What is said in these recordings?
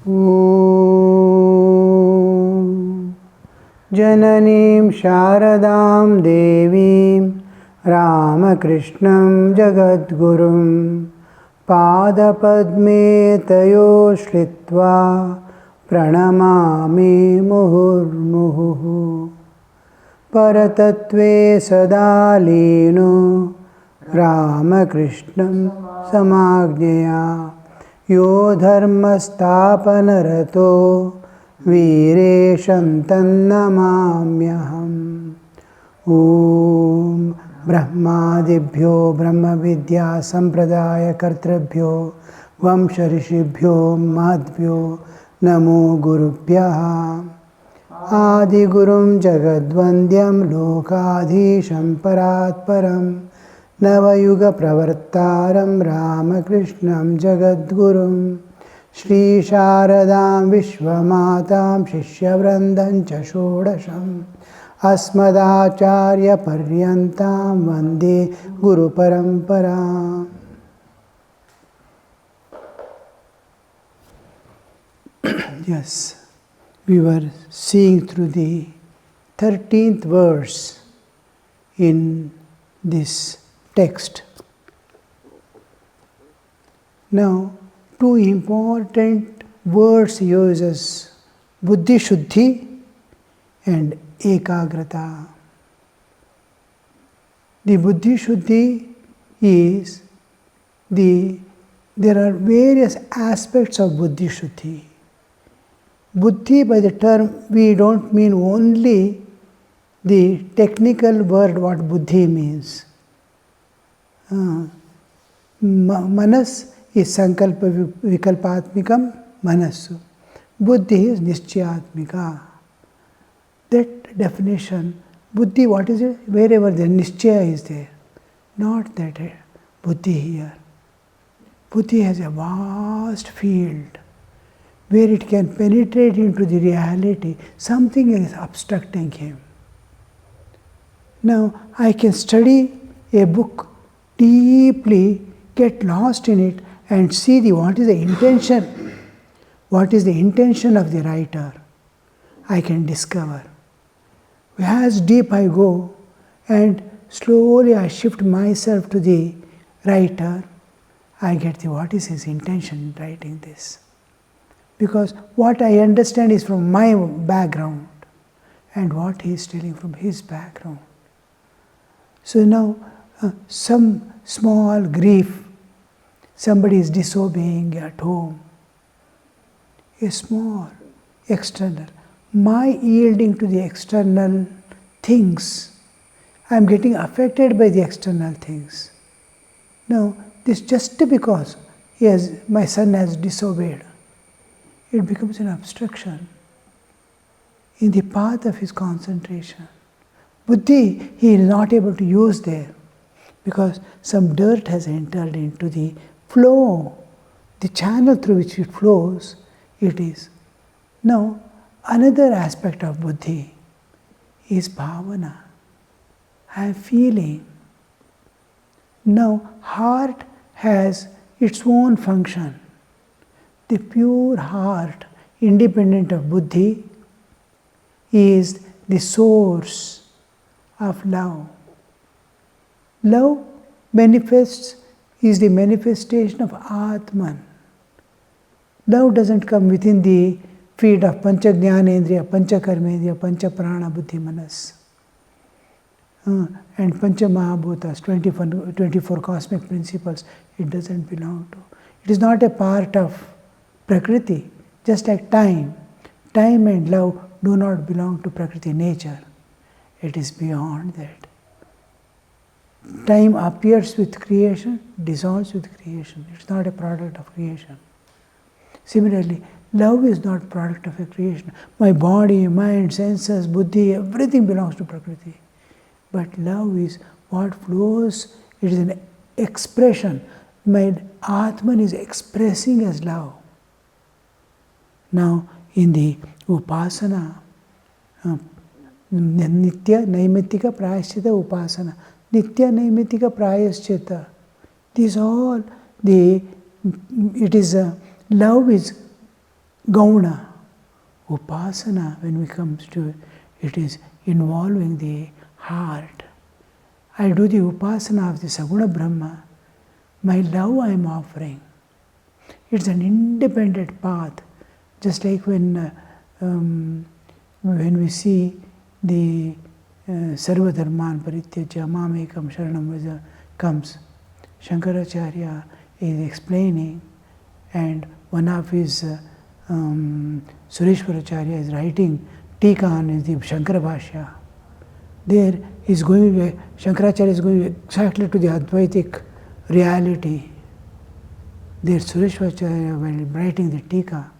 Om Jananim Sharadam Devim Ramakrishnam Jagadgurum Padapadme Tayo Shlitva Pranamami Muhurmuhu Paratatve Sadalino Ramakrishnam Samagneya Yo Dharmastapanarato Viresham Tannamamyaham. Om Brahmadibhyo Brahma Vidya Sampradaya Kartrabhyo Vamsharishibhyo Madhvyo Namo Gurubhyaha Adi Gurum Jagadvandyam Lokadhisham Paratparam Navayuga Pravartaram Ramakrishnam Jagadgurum Shri Sharadam Vishwamatam Shishyavrandam Cha Shodasham Asmadacharya Paryantam Vande Guru Parampara. Yes, we were seeing through the 13th verse in this text. Now, two important words he uses, Buddhi Shuddhi and Ekagrata. The Buddhi Shuddhi is there are various aspects of Buddhi Shuddhi. Buddhi, by the term, we don't mean only the technical word what Buddhi means. Manas is Sankalpa Vikalpatmikam Manasu. Buddhi is Nischayatmika. That definition, Buddhi, what is it? Wherever the Nischaya is there. Not that Buddhi here. Buddhi has a vast field where it can penetrate into the reality. Something is obstructing him. Now, I can study a book deeply, get lost in it, and see what is the intention. What is the intention of the writer? I can discover. As deep I go, and slowly I shift myself to the writer, I get what is his intention in writing this. Because what I understand is from my background, and what he is telling from his background. So now, some small grief, somebody is disobeying at home, a small, external. My yielding to the external things, I am getting affected by the external things. Now, this just because my son has disobeyed, it becomes an obstruction in the path of his concentration. Buddhi, he is not able to use there because some dirt has entered into the flow, the channel through which it flows, it is. Now, another aspect of Buddhi is bhavana. I am feeling. Now, heart has its own function. The pure heart, independent of Buddhi, is the source of love. Love is the manifestation of Atman. Love doesn't come within the field of Pancha Jnanendriya, Pancha Karmendriya, Pancha Prana, Buddhi, Manas. And Pancha Mahabhutas, 24 cosmic principles, it doesn't belong to. It is not a part of Prakriti, just like time. Time and love do not belong to Prakriti, nature. It is beyond that. Time appears with creation, dissolves with creation. It's not a product of creation. Similarly, love is not product of a creation. My body, mind, senses, buddhi, everything belongs to Prakriti. But love is what flows, it is an expression. My Atman is expressing as love. Now, in the Upasana, Nitya Naimittika Prayaschita Upasana, Nitya Naimittika Prayaschita, these all, love is Gauna. Upasana, when we come to it, is involving the heart. I do the upasana of the Saguna Brahma. My love I am offering. It's an independent path. Just like when we see the Sarva Dharman Parityaja Mamekam Sharanam Vraja comes, Shankaracharya is explaining, and one of his Sureshwaracharya is writing Tika on the Shankara Bhashya. There is going, Shankaracharya is going exactly to the Advaitic reality. There Sureshwaracharya, while writing the Tika,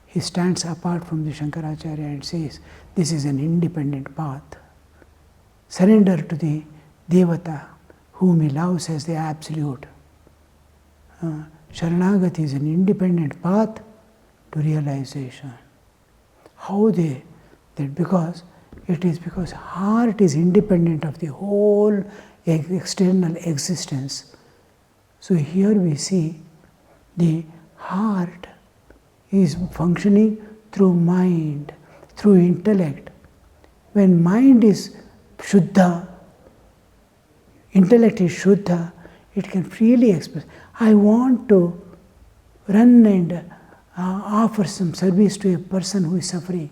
he stands apart from the Shankaracharya and says, this is an independent path. Surrender to the Devata, whom he loves as the Absolute. Sharanagati is an independent path to realization. How they? That because heart is independent of the whole external existence. So here we see the heart is functioning through mind, through intellect. When mind is Shuddha, intellect is Shuddha, it can freely express. I want to run and offer some service to a person who is suffering.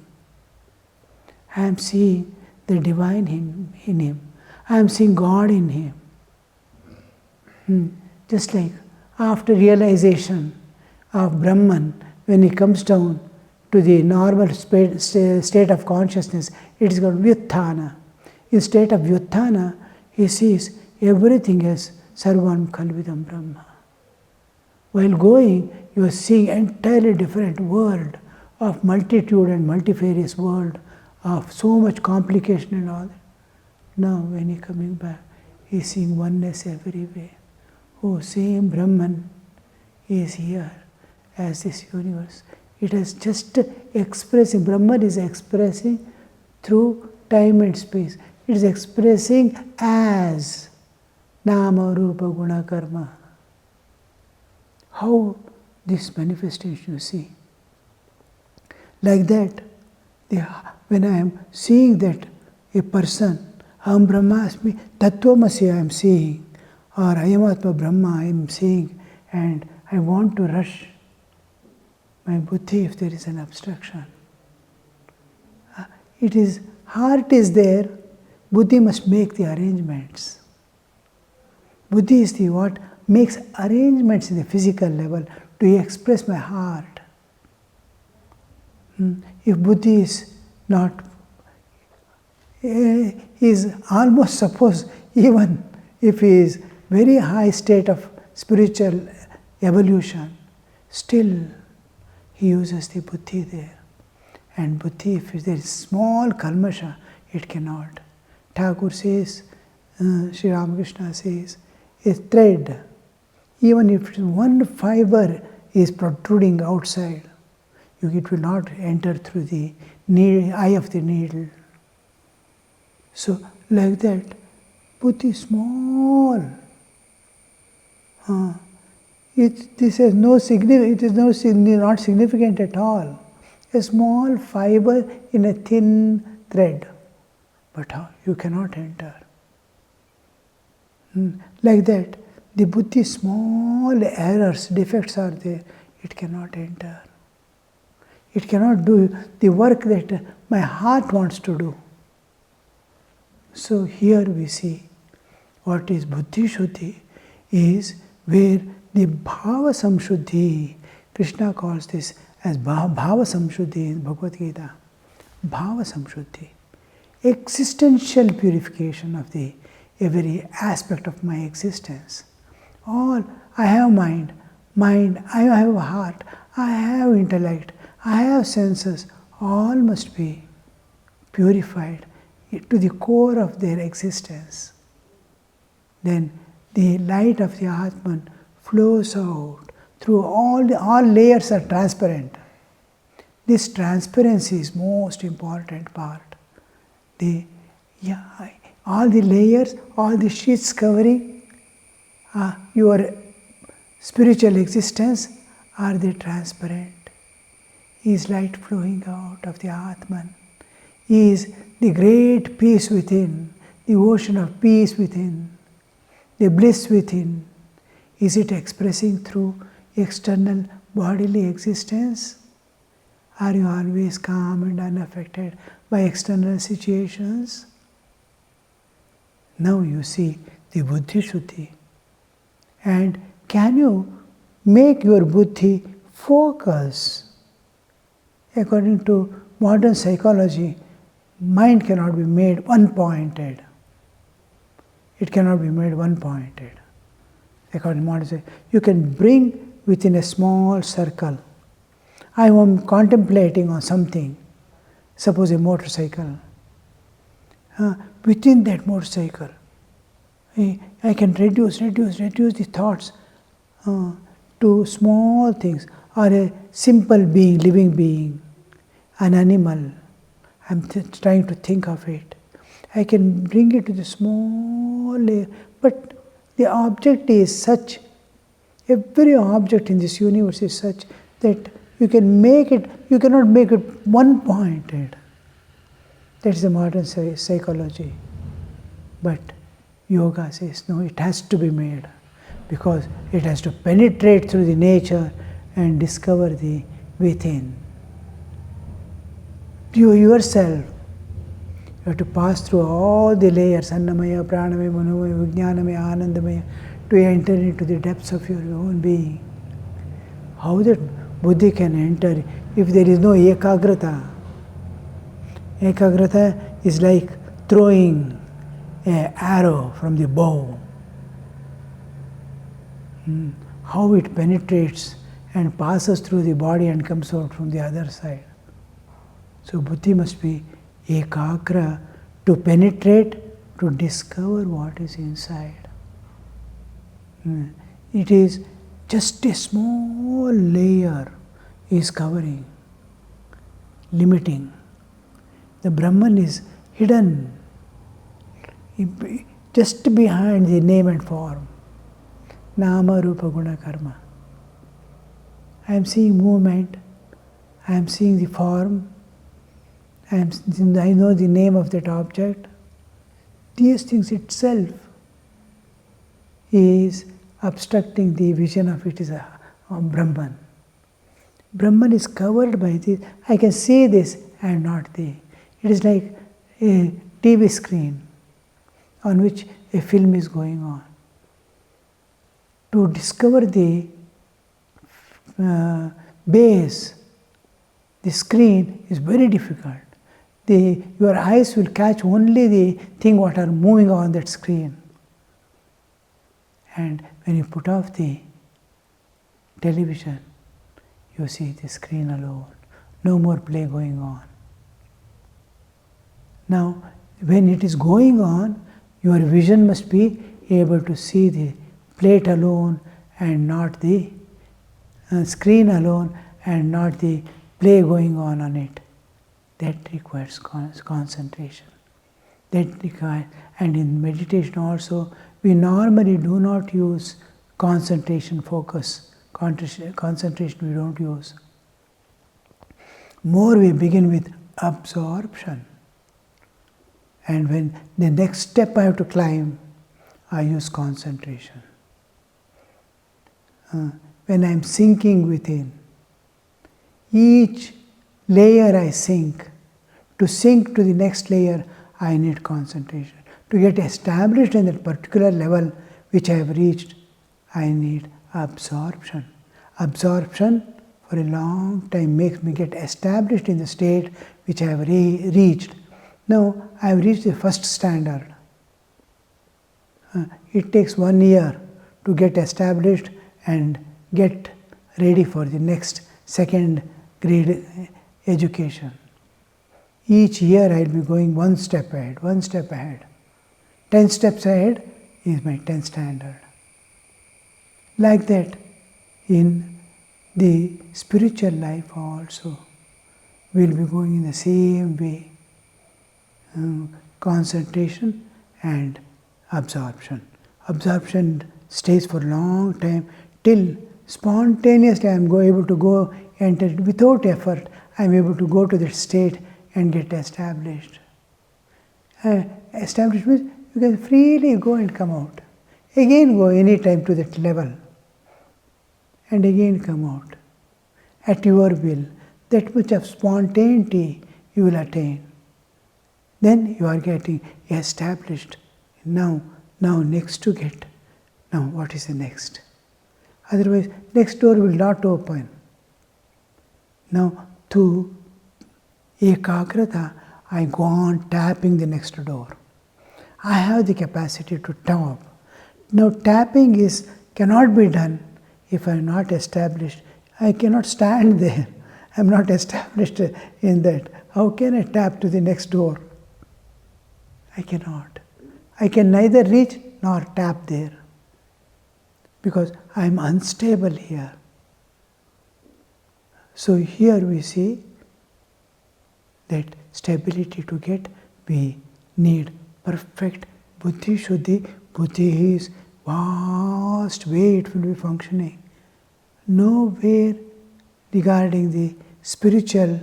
I am seeing the divine in him. I am seeing God in him. Just like after realization of Brahman, when he comes down to the normal state of consciousness, it is called Vyuthana. In state of Vyuthana, he sees everything as Sarvam Kalvidam Brahma. While going, you are seeing entirely different world of multitude and multifarious world of so much complication and all that. Now when he is coming back, he is seeing oneness everywhere. Oh, same Brahman is here as this universe. It is just expressing, Brahman is expressing through time and space. It is expressing as Nama, Rupa, Guna, Karma. How this manifestation you see. Like that, when I am seeing that a person, Aham Brahmasmi, Tattvamasi I am seeing, or Ayamatma Brahma I am seeing, and I want to rush my buddhi if there is an obstruction. It is, heart is there, buddhi must make the arrangements. Buddhi is the what makes arrangements in the physical level to express my heart. If buddhi is not, is almost, suppose, even if he is very high state of spiritual evolution, still he uses the buddhi there. And buddhi, if there is small kalmasha, it cannot. Thakur says, Sri Ramakrishna says, a thread, even if one fiber is protruding outside, it will not enter through the eye of the needle. So, like that, buddhi is small. This has no significance. It is not significant at all. A small fiber in a thin thread, but you cannot enter. Like that, the buddhi, small errors, defects are there. It cannot enter. It cannot do the work that my heart wants to do. So here we see what is buddhi shuddhi is where the bhava samshuddhi, Krishna calls this as bhava samshuddhi in Bhagavad Gita. Bhava samshuddhi, existential purification of the every aspect of my existence. All, I have mind, I have heart, I have intellect, I have senses, all must be purified to the core of their existence. Then the light of the Atman flows out through all layers are transparent. This transparency is most important part. All the layers, all the sheets covering your spiritual existence are they transparent. is light flowing out of the Atman, is the great peace within, the ocean of peace within, the bliss within. Is it expressing through external bodily existence? Are you always calm and unaffected by external situations? Now you see the Buddhi Shuddhi. And can you make your Buddhi focus? According to modern psychology, mind cannot be made one-pointed. It cannot be made one-pointed. According to modern psychology, you can bring within a small circle. I am contemplating on something, suppose a motorcycle. Within that motorcycle, I can reduce the thoughts to small things, or a simple being, living being, an animal. I'm trying to think of it. I can bring it to the small layer, but the object is such, every object in this universe is such that you cannot make it one-pointed. That is the modern psychology. But yoga says, no, it has to be made, because it has to penetrate through the nature and discover the within. You yourself, you have to pass through all the layers, Annamaya, Pranamaya, Manomaya, Vijnanamaya, Anandamaya, to enter into the depths of your own being. How that Buddhi can enter if there is no ekagrata? Ekagrata is like throwing an arrow from the bow. How it penetrates and passes through the body and comes out from the other side. So Buddhi must be ekagra, to penetrate, to discover what is inside. It is just a small layer is covering, limiting. The Brahman is hidden just behind the name and form. Nama, Rupa, Guna, Karma. I am seeing movement, I am seeing the form, I know the name of that object. These things itself is obstructing the vision of it is a Brahman. Brahman is covered by this. I can see this and not thee. It is like a TV screen on which a film is going on. To discover the base, the screen is very difficult. Your eyes will catch only the thing what are moving on that screen. And when you put off the television, you see the screen alone. No more play going on. Now, when it is going on, your vision must be able to see the plate alone and not the screen alone and not the play going on it. That requires concentration. And in meditation also, we normally do not use concentration, focus. Concentration we don't use. More we begin with absorption. And when the next step I have to climb, I use concentration. When I am sinking within, each layer I sink. To sink to the next layer, I need concentration. To get established in that particular level which I have reached, I need absorption. Absorption for a long time makes me get established in the state which I have reached. Now, I have reached the first standard. It takes 1 year to get established and get ready for the next second grade education. Each year I will be going one step ahead. 10 steps ahead is my 10th standard. Like that, in the spiritual life also, we will be going in the same way. Concentration and absorption. Absorption stays for a long time till spontaneously I am able to go enter without effort. I am able to go to that state and get established. Established means you can freely go and come out. Again go any time to that level. And again come out. At your will. That much of spontaneity you will attain. Then you are getting established. Now next to get. Now what is the next? Otherwise, next door will not open. Now to ekagrata, I go on tapping the next door. I have the capacity to tap. Now tapping cannot be done if I am not established. I cannot stand there. I am not established in that. How can I tap to the next door? I cannot. I can neither reach nor tap there. Because I am unstable here. So here we see that stability to get, we need perfect buddhi shuddhi. Buddhi is vast way it will be functioning. Nowhere regarding the spiritual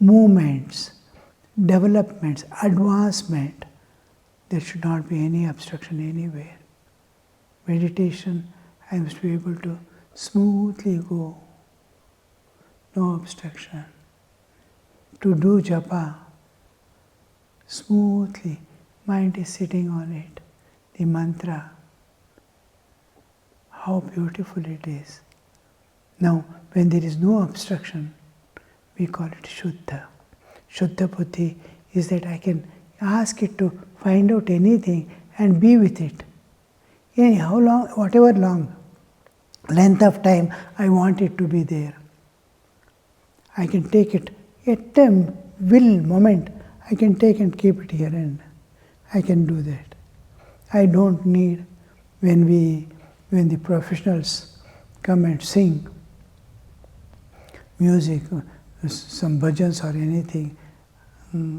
movements, developments, advancement, there should not be any obstruction anywhere. Meditation, I must be able to smoothly go, no obstruction. To do japa, smoothly, mind is sitting on it, the mantra. How beautiful it is. Now, when there is no obstruction, we call it Shuddha. Shuddha Buddhi is that I can ask it to find out anything and be with it. How long, whatever long length of time I want it to be there. I can take it at a will moment, I can take and keep it here and I can do that. I don't need when the professionals come and sing music, some bhajans or anything,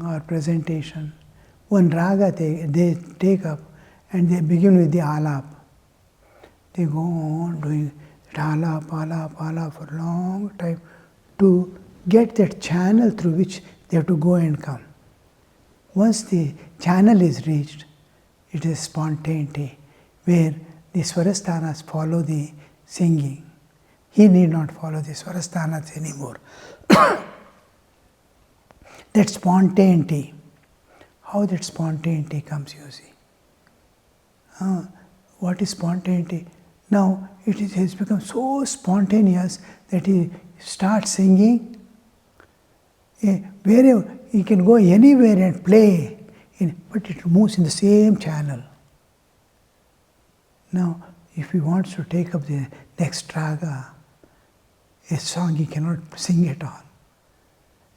or presentation, one raga they take up and they begin with the alap. They go on doing alap for a long time to get that channel through which they have to go and come. Once the channel is reached, it is spontaneity, where the swarasthanas follow the singing. He need not follow the swarasthanas anymore. That spontaneity, how that spontaneity comes, you see. What is spontaneity? Now it has become so spontaneous that he starts singing. Wherever he can go anywhere and play, but it moves in the same channel. Now, if he wants to take up the next raga, a song he cannot sing at all.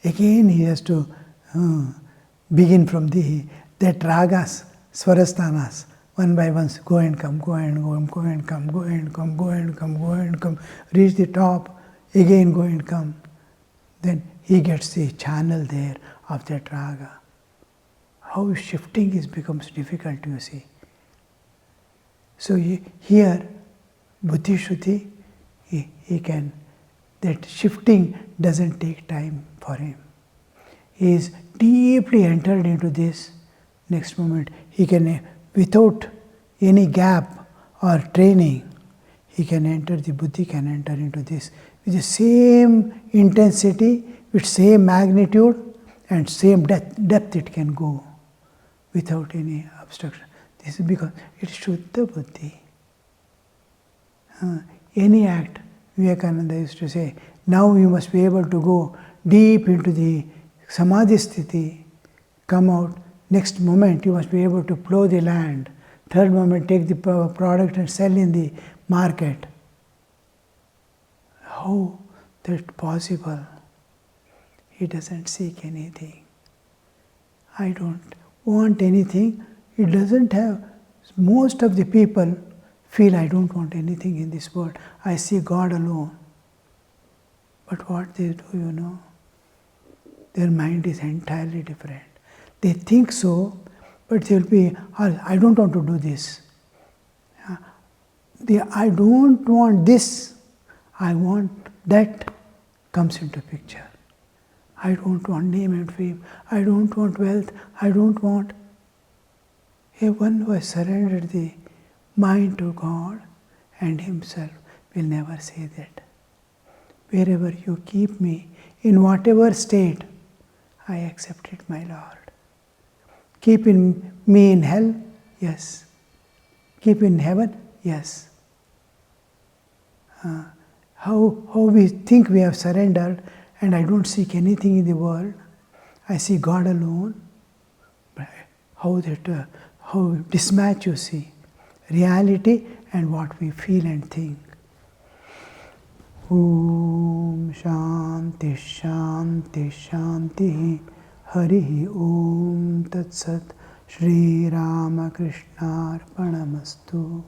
Again he has to begin from that ragas, swarasthanas, one by one, go and come, go and come, go and come, go and come, go and come, go and come, reach the top, again go and come. Then he gets the channel there of that raga. How shifting becomes difficult, you see. So here, buddhi shuddhi, he can, that shifting doesn't take time for him. He is deeply entered into this. Next moment, he can, without any gap or training, he can enter, the buddhi can enter into this with the same intensity, with same magnitude and same depth it can go without any obstruction. This is because it is Shuddha Buddhi. Any act, Vinayakananda used to say, now you must be able to go deep into the Samadhi Sthiti, come out, next moment you must be able to plow the land, third moment take the product and sell in the market. How that possible? He doesn't seek anything. I don't want anything. He doesn't have. Most of the people feel I don't want anything in this world. I see God alone. But what they do, you know, their mind is entirely different. They think so, but they'll be, I don't want to do this. I don't want this. I want that comes into picture. I don't want name and fame. I don't want wealth. I don't want. One who has surrendered the mind to God and himself will never say that. Wherever you keep me, in whatever state, I accept it, my Lord. Keep me in hell? Yes. Keep in heaven? Yes. How we think we have surrendered and I don't seek anything in the world. I see God alone. But how mismatch you see. Reality and what we feel and think. Om Shanti Shanti Shanti Hari Om Tat Sat Shri Ramakrishna Arpanamastu.